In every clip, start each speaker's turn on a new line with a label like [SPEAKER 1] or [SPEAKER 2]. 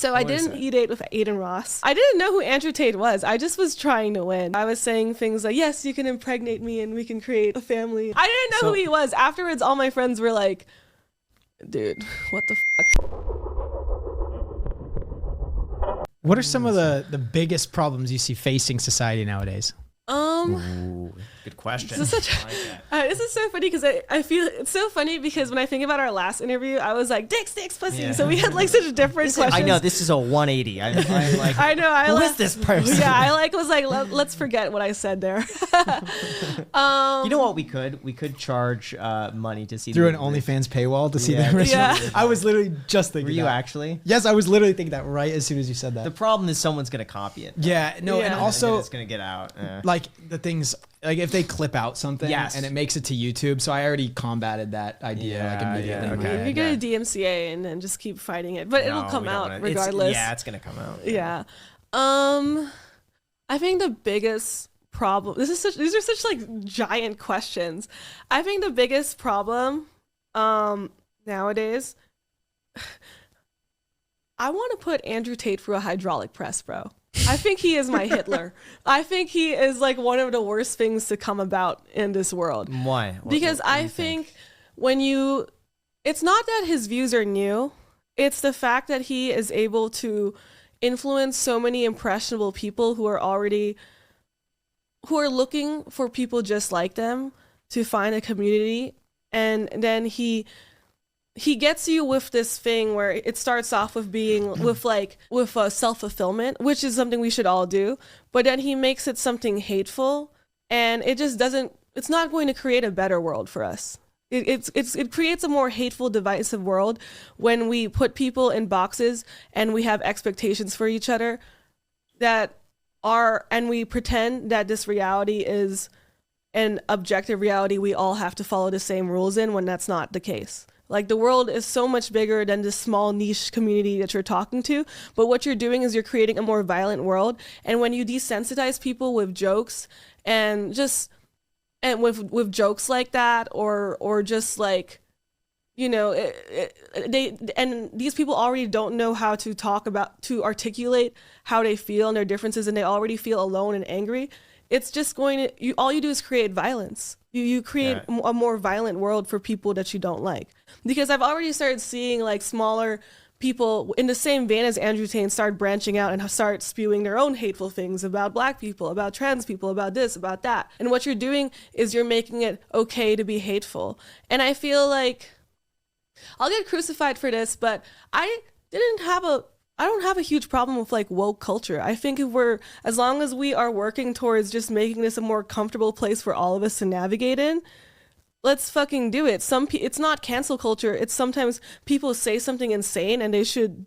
[SPEAKER 1] So I didn't E-date with Aiden Ross. I didn't know who Andrew Tate was. I just was trying to win. I was saying things like, yes, you can impregnate me and we can create a family. I didn't know who he was. Afterwards, all my friends were like, dude, what the fuck?
[SPEAKER 2] What are some of the biggest problems you see facing society nowadays?
[SPEAKER 3] Ooh, good question.
[SPEAKER 1] This is so funny because I feel it's so funny because when I think about our last interview, I was like, dicks, pussy. Yeah. So we had like such different questions.
[SPEAKER 3] I know this is a 180. I'm like,
[SPEAKER 1] I know.
[SPEAKER 3] Who is this person?
[SPEAKER 1] Yeah, I was like, let's forget what I said there.
[SPEAKER 3] You know what we could charge money to see
[SPEAKER 2] through an OnlyFans paywall to see the original.
[SPEAKER 1] Yeah.
[SPEAKER 2] I was literally just thinking.
[SPEAKER 3] Were you
[SPEAKER 2] that.
[SPEAKER 3] Actually?
[SPEAKER 2] Yes, I was literally thinking that right as soon as you said that.
[SPEAKER 3] The problem is someone's gonna copy it.
[SPEAKER 2] Yeah, no, and also
[SPEAKER 3] it's gonna get out.
[SPEAKER 2] Like the things, like if they clip out something and it makes it to YouTube. So I already combated that idea like immediately.
[SPEAKER 1] Yeah, okay. You get a DMCA and then just keep fighting it, but it'll come out regardless.
[SPEAKER 3] It's gonna come out.
[SPEAKER 1] Yeah. I think the biggest problem. These are such like giant questions. I think the biggest problem nowadays. I want to put Andrew Tate through a hydraulic press, bro. I think he is my Hitler. I think he is like one of the worst things to come about in this world.
[SPEAKER 3] Why?
[SPEAKER 1] Because I think it's not that his views are new. It's the fact that he is able to influence so many impressionable people who are looking for people just like them to find a community. And then he gets you with this thing where it starts off with being with self-fulfillment, which is something we should all do. But then he makes it something hateful, and it's not going to create a better world for us. It creates a more hateful, divisive world when we put people in boxes and we have expectations for each other and we pretend that this reality is an objective reality we all have to follow the same rules in, when that's not the case. Like, the world is so much bigger than this small niche community that you're talking to. But what you're doing is you're creating a more violent world. And when you desensitize people with jokes and with jokes like that, or just like, you know, these people already don't know how to articulate how they feel and their differences, and they already feel alone and angry. It's just all you do is create violence. You create a more violent world for people that you don't like. Because I've already started seeing like smaller people in the same vein as Andrew Tate start branching out and start spewing their own hateful things about Black people, about trans people, about this, about that. And what you're doing is you're making it okay to be hateful. And I feel like I'll get crucified for this, but I don't have a huge problem with like woke culture. I think as long as we are working towards just making this a more comfortable place for all of us to navigate in, let's fucking do it. It's not cancel culture. It's sometimes people say something insane and there should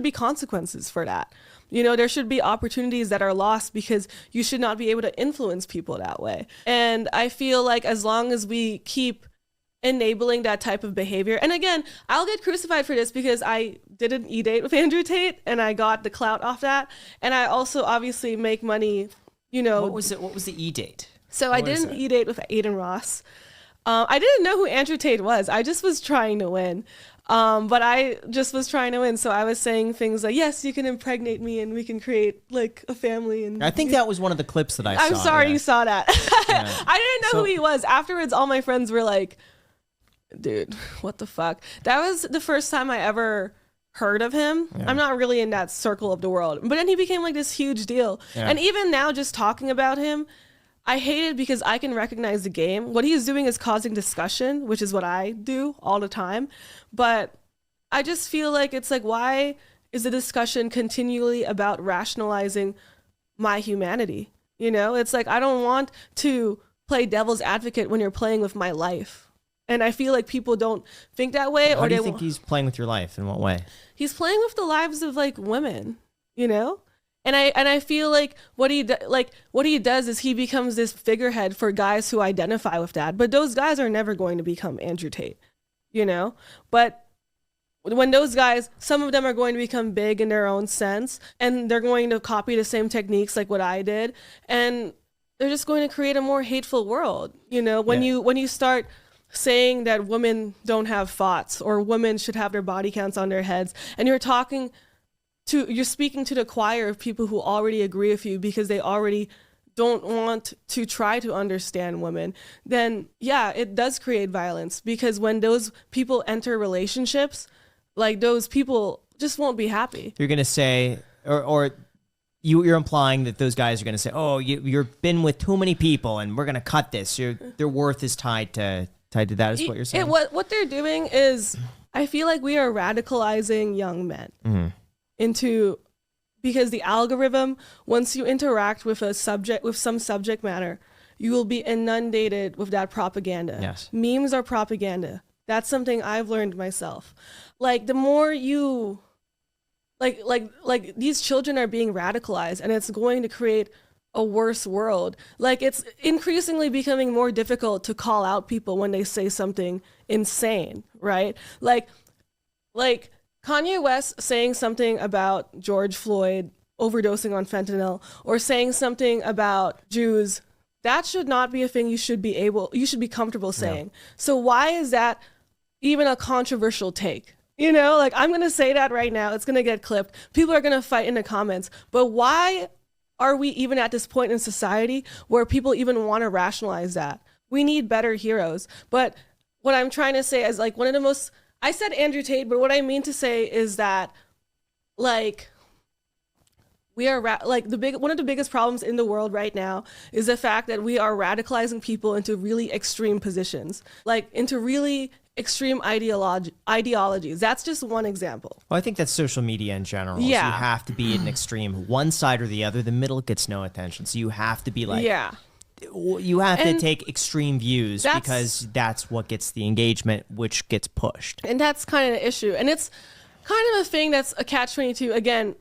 [SPEAKER 1] be consequences for that. You know, there should be opportunities that are lost because you should not be able to influence people that way. And I feel like as long as we keep enabling that type of behavior, and again, I'll get crucified for this because I did an E-date with Andrew Tate and I got the clout off that, and I also obviously make money, you know.
[SPEAKER 3] What was the E-date?
[SPEAKER 1] So I did an E-date with Aiden Ross. I didn't know who Andrew Tate was. I just was trying to win. So I was saying things like, yes, you can impregnate me and we can create like a family. And
[SPEAKER 3] I think that was one of the clips that I saw.
[SPEAKER 1] I'm sorry you saw that. Yeah. I didn't know who he was. Afterwards, all my friends were like, dude, what the fuck? That was the first time I ever heard of him. Yeah. I'm not really in that circle of the world. But then he became like this huge deal. Yeah. And even now, just talking about him, I hate it because I can recognize the game. What he is doing is causing discussion, which is what I do all the time. But I just feel like it's like, why is the discussion continually about rationalizing my humanity? You know, it's like, I don't want to play devil's advocate when you're playing with my life. And I feel like people don't think that way.
[SPEAKER 3] How do you think he's playing with your life? In what way?
[SPEAKER 1] He's playing with the lives of like women, you know? And I feel like what he does is he becomes this figurehead for guys who identify with that. But those guys are never going to become Andrew Tate, you know? But when those guys, some of them are going to become big in their own sense, and they're going to copy the same techniques like what I did, and they're just going to create a more hateful world, you know? When you start saying that women don't have thoughts or women should have their body counts on their heads, and you're talking you're speaking to the choir of people who already agree with you because they already don't want to try to understand women, then yeah, it does create violence, because when those people enter relationships, like, those people just won't be happy.
[SPEAKER 3] You're going to say, or you're implying that those guys are going to say, oh, you've been with too many people and we're going to cut this. Their worth is tied to that, is what you're saying?
[SPEAKER 1] What they're doing is, I feel like we are radicalizing young men into, because the algorithm, once you interact with some subject matter, you will be inundated with that propaganda.
[SPEAKER 3] Yes.
[SPEAKER 1] Memes are propaganda. That's something I've learned myself. Like, the more you, like these children are being radicalized, and it's going to create a worse world. Like, it's increasingly becoming more difficult to call out people when they say something insane, right? Like Kanye West saying something about George Floyd overdosing on fentanyl, or saying something about Jews, that should not be a thing you should be comfortable saying. Yeah. So why is that even a controversial take? You know, like, I'm going to say that right now. It's going to get clipped. People are going to fight in the comments. But why are we even at this point in society where people even want to rationalize that? We need better heroes. But what I'm trying to say is, like, I said Andrew Tate, but what I mean to say is that, like, we are one of the biggest problems in the world right now is the fact that we are radicalizing people into really extreme positions, like into really extreme ideologies. That's just one example.
[SPEAKER 3] Well, I think that's social media in general.
[SPEAKER 1] Yeah.
[SPEAKER 3] So you have to be an extreme, one side or the other. The middle gets no attention. So you have to be like, you have to take extreme views, because that's what gets the engagement, which gets pushed.
[SPEAKER 1] And that's kind of the issue. And it's kind of a thing that's a catch-22. Again,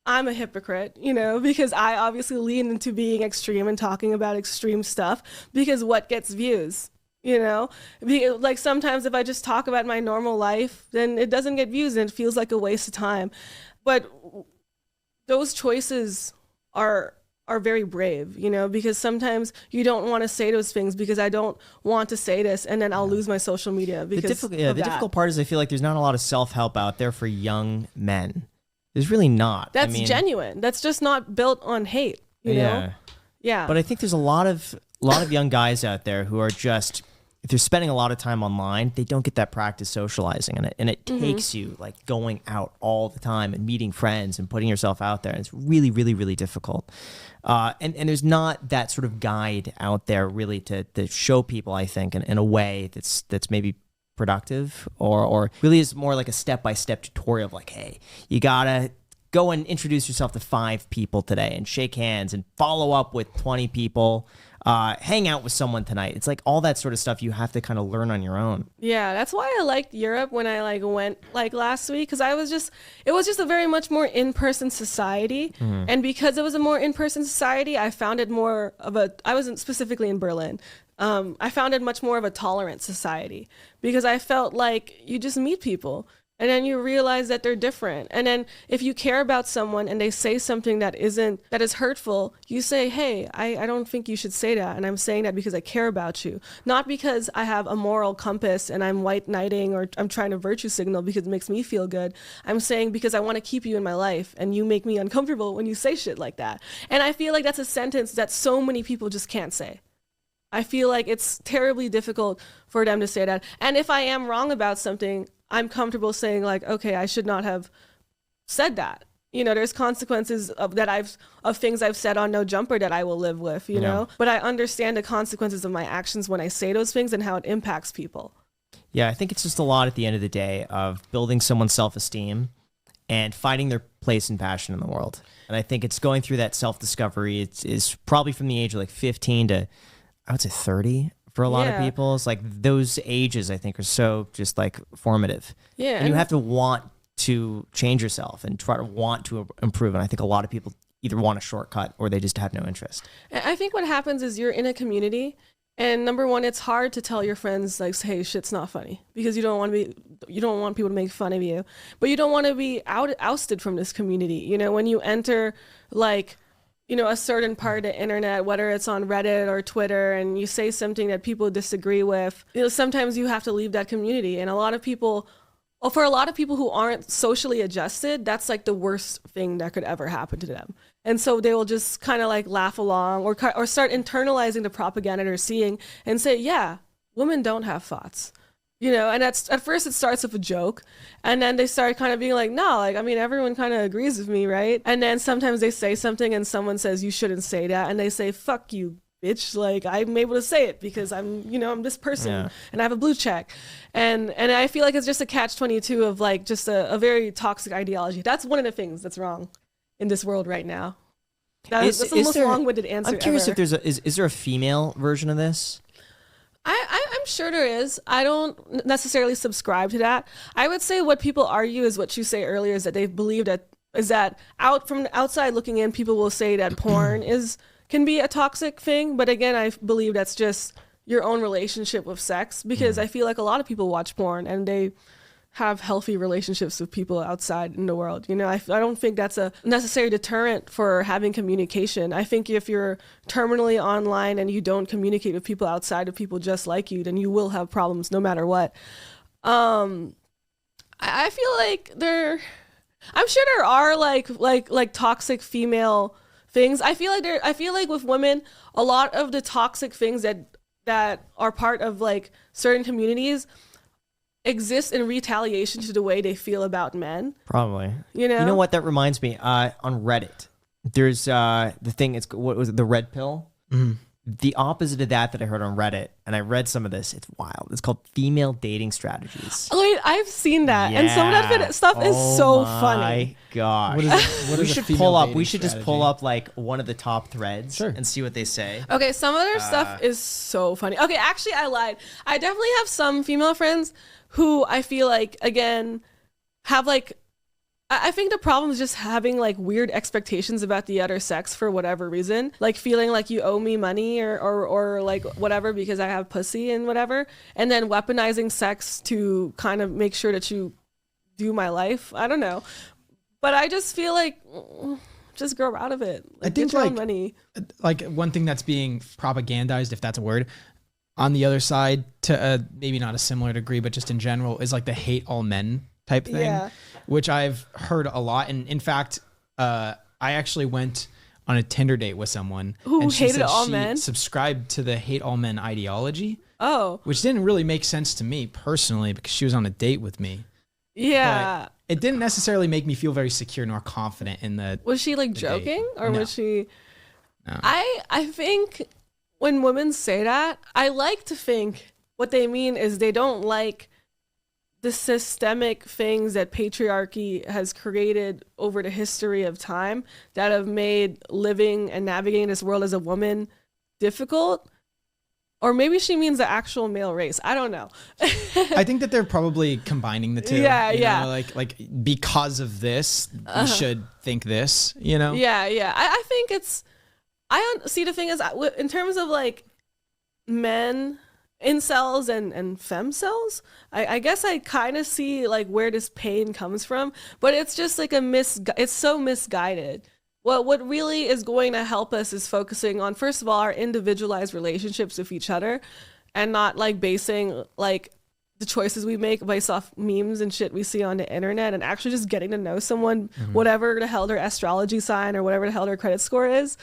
[SPEAKER 1] I'm a hypocrite, you know, because I obviously lean into being extreme and talking about extreme stuff, because what gets views, you know? Like, sometimes if I just talk about my normal life, then it doesn't get views and it feels like a waste of time. But those choices are very brave, you know, because sometimes you don't want to say those things because I don't want to say this, and then I'll lose my social media because
[SPEAKER 3] the difficult part is, I feel like there's not a lot of self-help out there for young men. There's really not.
[SPEAKER 1] That's genuine. That's just not built on hate, you know? Yeah.
[SPEAKER 3] But I think there's a lot of young guys out there who are just, if they're spending a lot of time online, they don't get that practice socializing, and it takes you, like, going out all the time and meeting friends and putting yourself out there. And it's really, really, really difficult. And there's not that sort of guide out there really to show people, I think, in a way that's maybe productive, or really is more like a step-by-step tutorial of, like, hey, you gotta go and introduce yourself to 5 people today and shake hands and follow up with 20 people, hang out with someone tonight. It's like all that sort of stuff you have to kind of learn on your own.
[SPEAKER 1] Yeah, that's why I liked Europe when I went last week, because it was just a very much more in-person society. And because it was a more in-person society, I found it more of I wasn't specifically in Berlin. I found it much more of a tolerant society, because I felt like you just meet people and then you realize that they're different. And then if you care about someone and they say something that is hurtful, you say, hey, I don't think you should say that. And I'm saying that because I care about you, not because I have a moral compass and I'm white knighting or I'm trying to virtue signal because it makes me feel good. I'm saying because I want to keep you in my life and you make me uncomfortable when you say shit like that. And I feel like that's a sentence that so many people just can't say. I feel like it's terribly difficult for them to say that. And if I am wrong about something, I'm comfortable saying, like, okay, I should not have said that. You know, there's consequences of things I've said on No Jumper that I will live with, you know? But I understand the consequences of my actions when I say those things and how it impacts people.
[SPEAKER 3] Yeah, I think it's just a lot at the end of the day of building someone's self-esteem and finding their place and passion in the world. And I think it's going through that self-discovery. It's probably from the age of like 15 to, I would say 30 for a lot of people. It's like those ages, I think, are so just like formative.
[SPEAKER 1] Yeah.
[SPEAKER 3] And you have to want to change yourself and try to want to improve. And I think a lot of people either want a shortcut or they just have no interest.
[SPEAKER 1] I think what happens is you're in a community, and number one, it's hard to tell your friends, like, hey, shit's not funny, because you don't want people to make fun of you, but you don't want to be ousted from this community. You know, when you enter, like, you know, a certain part of the internet, whether it's on Reddit or Twitter, and you say something that people disagree with, you know, sometimes you have to leave that community. And a lot of people Well, for a lot of people who aren't socially adjusted, that's like the worst thing that could ever happen to them. And so they will just kind of like laugh along or start internalizing the propaganda they're seeing and say, yeah, women don't have thoughts. You know, and at first it starts with a joke, and then they start kind of being like, no, like, I mean, everyone kind of agrees with me, right? And then sometimes they say something and someone says, you shouldn't say that. And they say, fuck you, bitch. Like, I'm able to say it because I'm this person and I have a blue check. And I feel like it's just a catch-22 of like just a very toxic ideology. That's one of the things that's wrong in this world right now. That's the most long-winded answer
[SPEAKER 3] I'm curious
[SPEAKER 1] ever.
[SPEAKER 3] if is there a female version of this?
[SPEAKER 1] I'm sure there is. I don't necessarily subscribe to that. I would say what people argue is what you say earlier, is that they believe that out from the outside looking in, people will say that porn can be a toxic thing. But again, I believe that's just your own relationship with sex, because I feel like a lot of people watch porn and they have healthy relationships with people outside in the world. You know, I don't think that's a necessary deterrent for having communication. I think if you're terminally online and you don't communicate with people outside of people just like you, then you will have problems no matter what. I feel like I'm sure there are like toxic female things. I feel like with women, a lot of the toxic things that are part of like certain communities exist in retaliation to the way they feel about men.
[SPEAKER 3] Probably.
[SPEAKER 1] You know?
[SPEAKER 3] You know what that reminds me? On Reddit, there's the thing. What was it? The red pill.
[SPEAKER 2] Mm-hmm.
[SPEAKER 3] The opposite of that I heard on Reddit, and I read some of this. It's wild. It's called female dating strategies.
[SPEAKER 1] Oh, wait, I've seen that, and some of that stuff is so funny.
[SPEAKER 3] Oh my gosh!
[SPEAKER 2] We
[SPEAKER 3] should pull up. We should just pull up like one of the top threads and see what they say.
[SPEAKER 1] Okay, some of their stuff is so funny. Okay, actually, I lied. I definitely have some female friends who I feel like, again, have like, I think the problem is just having like weird expectations about the other sex for whatever reason, like feeling like you owe me money or like whatever because I have pussy and whatever, and then weaponizing sex to kind of make sure that you do my life. I don't know, but I just feel like just grow out of it. Like,
[SPEAKER 2] I think
[SPEAKER 1] get your own money.
[SPEAKER 2] Like one thing that's being propagandized, if that's a word, on the other side, to maybe not a similar degree, but just in general, is like the hate all men type thing, which I've heard a lot. And in fact, I actually went on a Tinder date with someone
[SPEAKER 1] who
[SPEAKER 2] and she
[SPEAKER 1] hated
[SPEAKER 2] said
[SPEAKER 1] all
[SPEAKER 2] she
[SPEAKER 1] men,
[SPEAKER 2] subscribed to the hate all men ideology.
[SPEAKER 1] Oh,
[SPEAKER 2] which didn't really make sense to me personally because she was on a date with me.
[SPEAKER 1] Yeah.
[SPEAKER 2] But it didn't necessarily make me feel very secure nor confident in the.
[SPEAKER 1] Was she like joking or
[SPEAKER 2] No.
[SPEAKER 1] was she?
[SPEAKER 2] No.
[SPEAKER 1] I think when women say that, I like to think what they mean is they don't like the systemic things that patriarchy has created over the history of time that have made living and navigating this world as a woman difficult. Or maybe she means the actual male race. I don't know.
[SPEAKER 2] I think that they're probably combining the two.
[SPEAKER 1] Yeah,
[SPEAKER 2] you
[SPEAKER 1] yeah.
[SPEAKER 2] know, like because of this, you should think this. You know.
[SPEAKER 1] Yeah, yeah. I think it's. See, the thing is, in terms of like men, incels and femcells, I guess I kind of see like where this pain comes from, but it's just like it's so misguided. What really is going to help us is focusing on, first of all, our individualized relationships with each other, and not like basing like the choices we make based off memes and shit we see on the internet, and actually just getting to know someone, whatever the hell their astrology sign or whatever the hell their credit score is.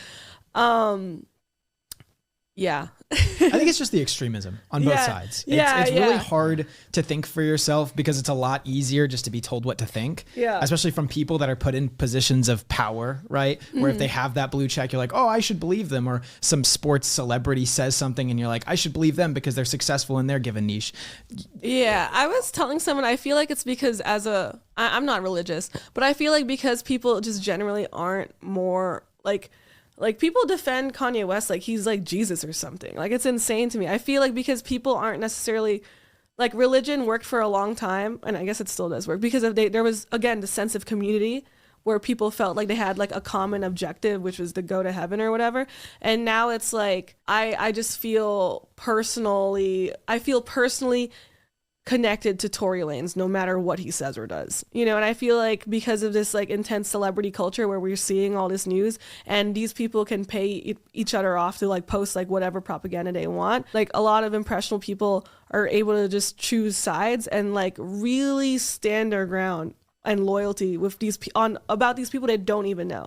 [SPEAKER 1] Yeah.
[SPEAKER 2] I think it's just the extremism on both sides. It's really hard to think for yourself because it's a lot easier just to be told what to think.
[SPEAKER 1] Yeah.
[SPEAKER 2] Especially from people that are put in positions of power, right? Where if they have that blue check, you're like, oh, I should believe them. Or some sports celebrity says something and you're like, I should believe them because they're successful in their given niche.
[SPEAKER 1] Yeah. I was telling someone, I feel like it's because I'm not religious, but I feel like because people just generally aren't more like people defend Kanye West like he's like Jesus or something. Like, it's insane to me. I feel like because people aren't necessarily like, religion worked for a long time, and I guess it still does work because there was, again, the sense of community where people felt like they had like a common objective, which was to go to heaven or whatever. And now it's like I just feel personally connected to Tory Lanez no matter what he says or does, you know. And I feel like because of this like intense celebrity culture where we're seeing all this news and these people can pay each other off to like post like whatever propaganda they want, like a lot of impressionable people are able to just choose sides and like really stand their ground and loyalty with about these people they don't even know.